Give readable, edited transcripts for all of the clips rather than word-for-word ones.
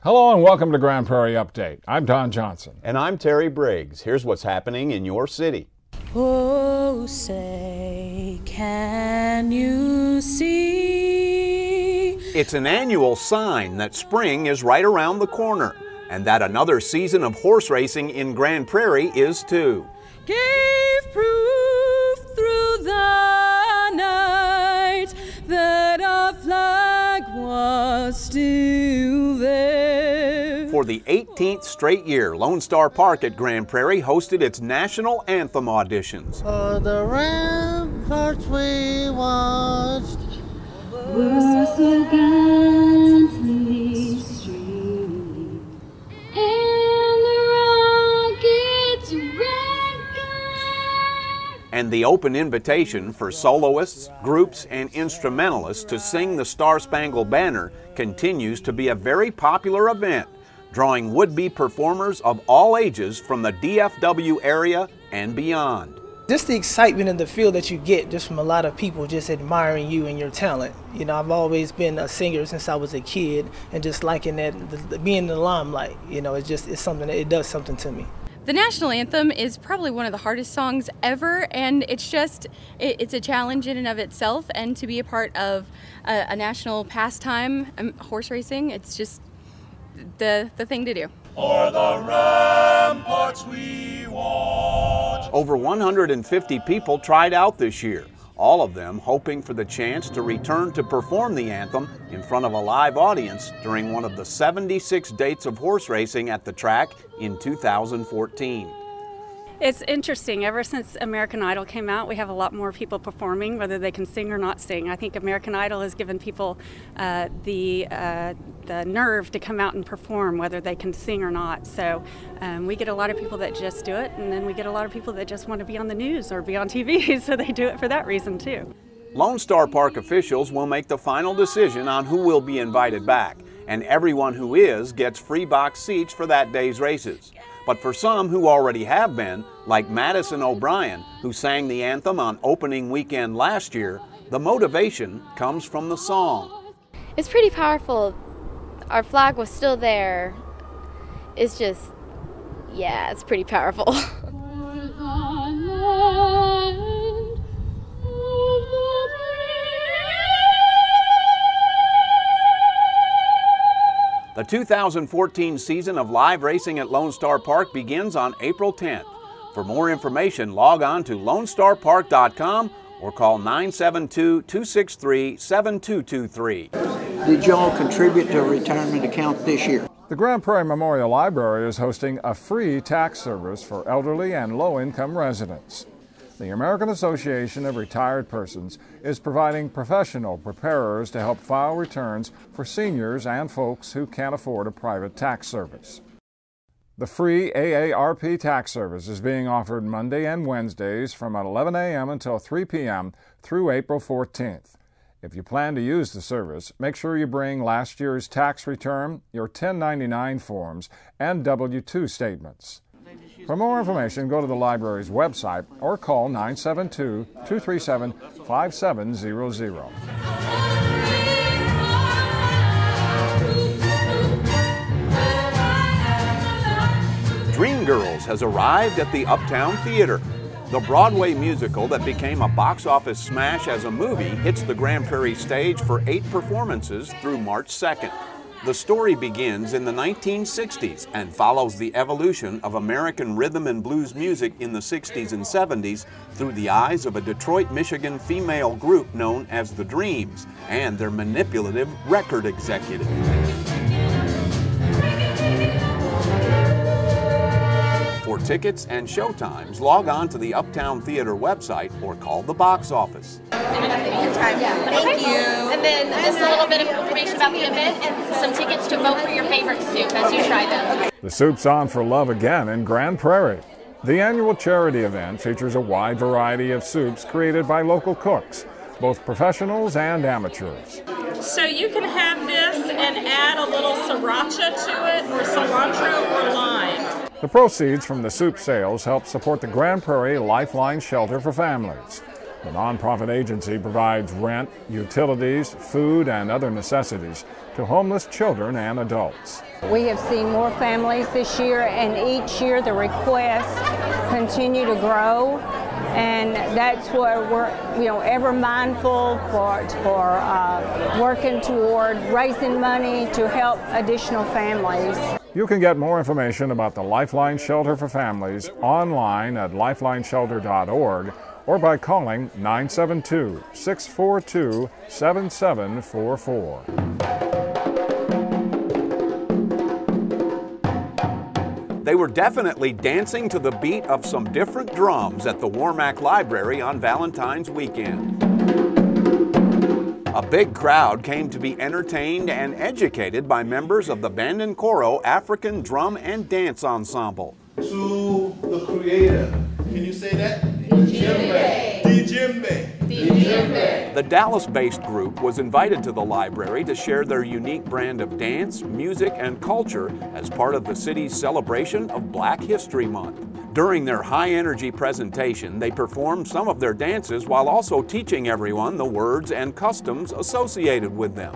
Hello and welcome to Grand Prairie Update. I'm Don Johnson. And I'm Terry Briggs. Here's what's happening in your city. Oh, say, can you see? It's an annual sign that spring is right around the corner and that another season of horse racing in Grand Prairie is too. Gave proof through the night that our flag was still there. For the 18th straight year, Lone Star Park at Grand Prairie hosted its national anthem auditions. For the ramparts we watched were so gallantly streaming, and the rockets red glare. And the open invitation for soloists, groups, and instrumentalists to sing the Star-Spangled Banner continues to be a very popular event, drawing would-be performers of all ages from the DFW area and beyond. Just the excitement and the feel that you get just from a lot of people just admiring you and your talent. You know, I've always been a singer since I was a kid, and just liking that, being in the limelight, you know, it's something that it does something to me. The national anthem is probably one of the hardest songs ever, and it's a challenge in and of itself, and to be a part of a national pastime, horse racing, it's just the thing to do. O'er the ramparts we watch. Over 150 people tried out this year, all of them hoping for the chance to return to perform the anthem in front of a live audience during one of the 76 dates of horse racing at the track in 2014. It's interesting. Ever since American Idol came out, we have a lot more people performing, whether they can sing or not sing. I think American Idol has given people the nerve to come out and perform, whether they can sing or not. So we get a lot of people that just do it, and then we get a lot of people that just want to be on the news or be on TV, so they do it for that reason too. Lone Star Park officials will make the final decision on who will be invited back, and everyone who is gets free box seats for that day's races. But for some who already have been, like Madison O'Brien, who sang the anthem on opening weekend last year, the motivation comes from the song. It's pretty powerful. Our flag was still there. It's just, yeah, it's pretty powerful. The 2014 season of live racing at Lone Star Park begins on April 10th. For more information, log on to lonestarpark.com or call 972-263-7223. Did y'all contribute to a retirement account this year? The Grand Prairie Memorial Library is hosting a free tax service for elderly and low-income residents. The American Association of Retired Persons is providing professional preparers to help file returns for seniors and folks who can't afford a private tax service. The free AARP Tax Service is being offered Monday and Wednesdays from 11 a.m. until 3 p.m. through April 14th. If you plan to use the service, make sure you bring last year's tax return, your 1099 forms, and W-2 statements. For more information, go to the library's website or call 972-237-5700. Dreamgirls has arrived at the Uptown Theater. The Broadway musical that became a box office smash as a movie hits the Grand Prairie stage for 8 performances through March 2nd. The story begins in the 1960s and follows the evolution of American rhythm and blues music in the 60s and 70s through the eyes of a Detroit, Michigan female group known as the Dreams and their manipulative record executive. For tickets and showtimes, log on to the Uptown Theater website or call the box office. Thank you. And then just a little bit of information about the event and some tickets to vote for your favorite soup as you try them. The Soup's on for love again in Grand Prairie. The annual charity event features a wide variety of soups created by local cooks, both professionals and amateurs. So you can have this and add a little sriracha to it, or cilantro or lime. The proceeds from the soup sales help support the Grand Prairie Lifeline Shelter for Families. The nonprofit agency provides rent, utilities, food, and other necessities to homeless children and adults. We have seen more families this year, and each year the requests continue to grow, and that's what we're ever mindful for working toward raising money to help additional families. You can get more information about the Lifeline Shelter for Families online at lifelineshelter.org or by calling 972-642-7744. They were definitely dancing to the beat of some different drums at the Warmack Library on Valentine's weekend. A big crowd came to be entertained and educated by members of the Bandon Coro African Drum and Dance Ensemble. To the creator. Can you say that? Djembe. Djembe. Djembe. The Dallas-based group was invited to the library to share their unique brand of dance, music, and culture as part of the city's celebration of Black History Month. During their high-energy presentation, they performed some of their dances while also teaching everyone the words and customs associated with them.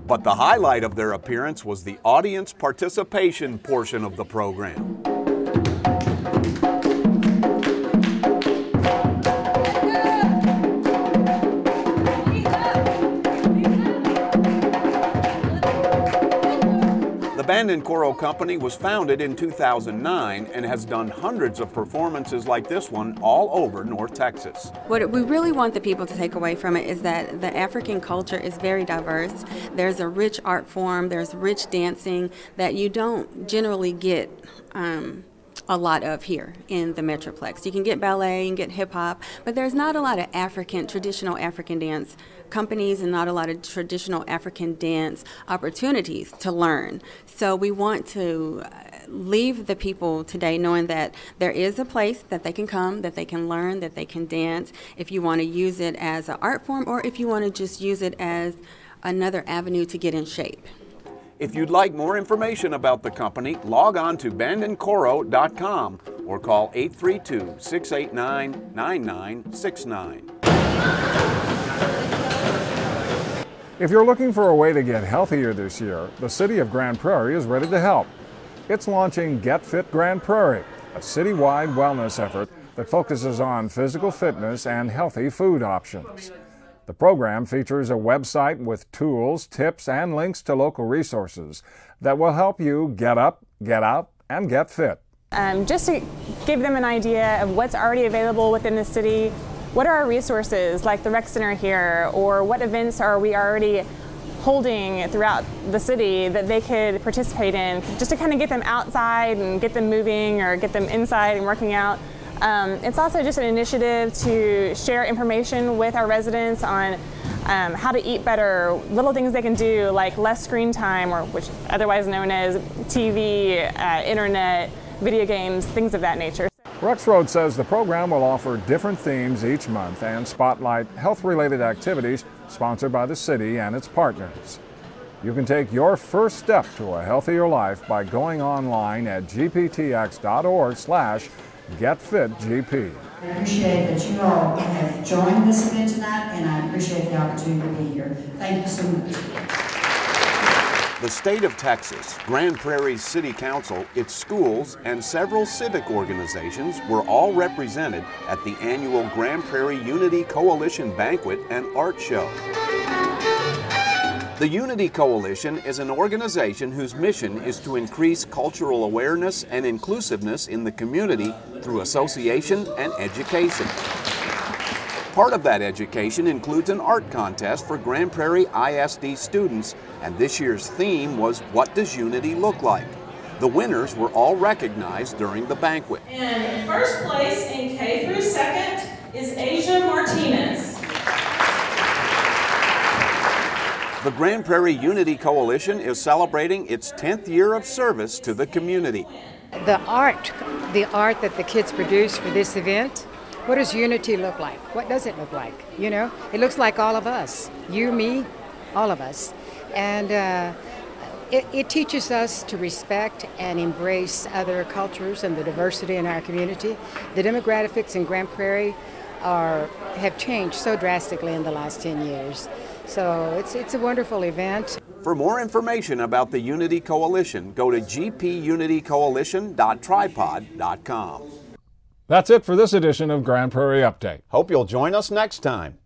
But the highlight of their appearance was the audience participation portion of the program. The Bandon Coro Company was founded in 2009 and has done hundreds of performances like this one all over North Texas. What we really want the people to take away from it is that the African culture is very diverse. There's a rich art form, there's rich dancing that you don't generally get a lot of here in the Metroplex. You can get ballet and get hip hop, but there's not a lot of traditional African dance companies and not a lot of traditional African dance opportunities to learn. So we want to leave the people today knowing that there is a place that they can come, that they can learn, that they can dance, if you want to use it as an art form or if you want to just use it as another avenue to get in shape. If you'd like more information about the company, log on to bandoncoro.com or call 832-689-9969. If you're looking for a way to get healthier this year, the City of Grand Prairie is ready to help. It's launching Get Fit Grand Prairie, a citywide wellness effort that focuses on physical fitness and healthy food options. The program features a website with tools, tips, and links to local resources that will help you get up, get out, and get fit. Just to give them an idea of what's already available within the city, what are our resources like the rec center here, or what events are we already holding throughout the city that they could participate in, just to kind of get them outside and get them moving or get them inside and working out. It's also just an initiative to share information with our residents on how to eat better, little things they can do like less screen time, or which otherwise known as TV, internet, video games, things of that nature. Rexroad says the program will offer different themes each month and spotlight health-related activities sponsored by the city and its partners. You can take your first step to a healthier life by going online at gptx.org/GetFitGP. I appreciate that you all have joined this event tonight, and I appreciate the opportunity to be here. Thank you so much. The state of Texas, Grand Prairie's City Council, its schools, and several civic organizations were all represented at the annual Grand Prairie Unity Coalition Banquet and Art Show. The Unity Coalition is an organization whose mission is to increase cultural awareness and inclusiveness in the community through association and education. Part of that education includes an art contest for Grand Prairie ISD students, and this year's theme was, "What does Unity look like?" The winners were all recognized during the banquet. And first place in K through second is Asia Martinez. The Grand Prairie Unity Coalition is celebrating its 10th year of service to the community. The art that the kids produce for this event, what does unity look like? What does it look like? You know, it looks like all of us, you, me, all of us. And it teaches us to respect and embrace other cultures and the diversity in our community. The demographics in Grand Prairie have changed so drastically in the last 10 years. So it's a wonderful event. For more information about the Unity Coalition, go to gpunitycoalition.tripod.com. That's it for this edition of Grand Prairie Update. Hope you'll join us next time.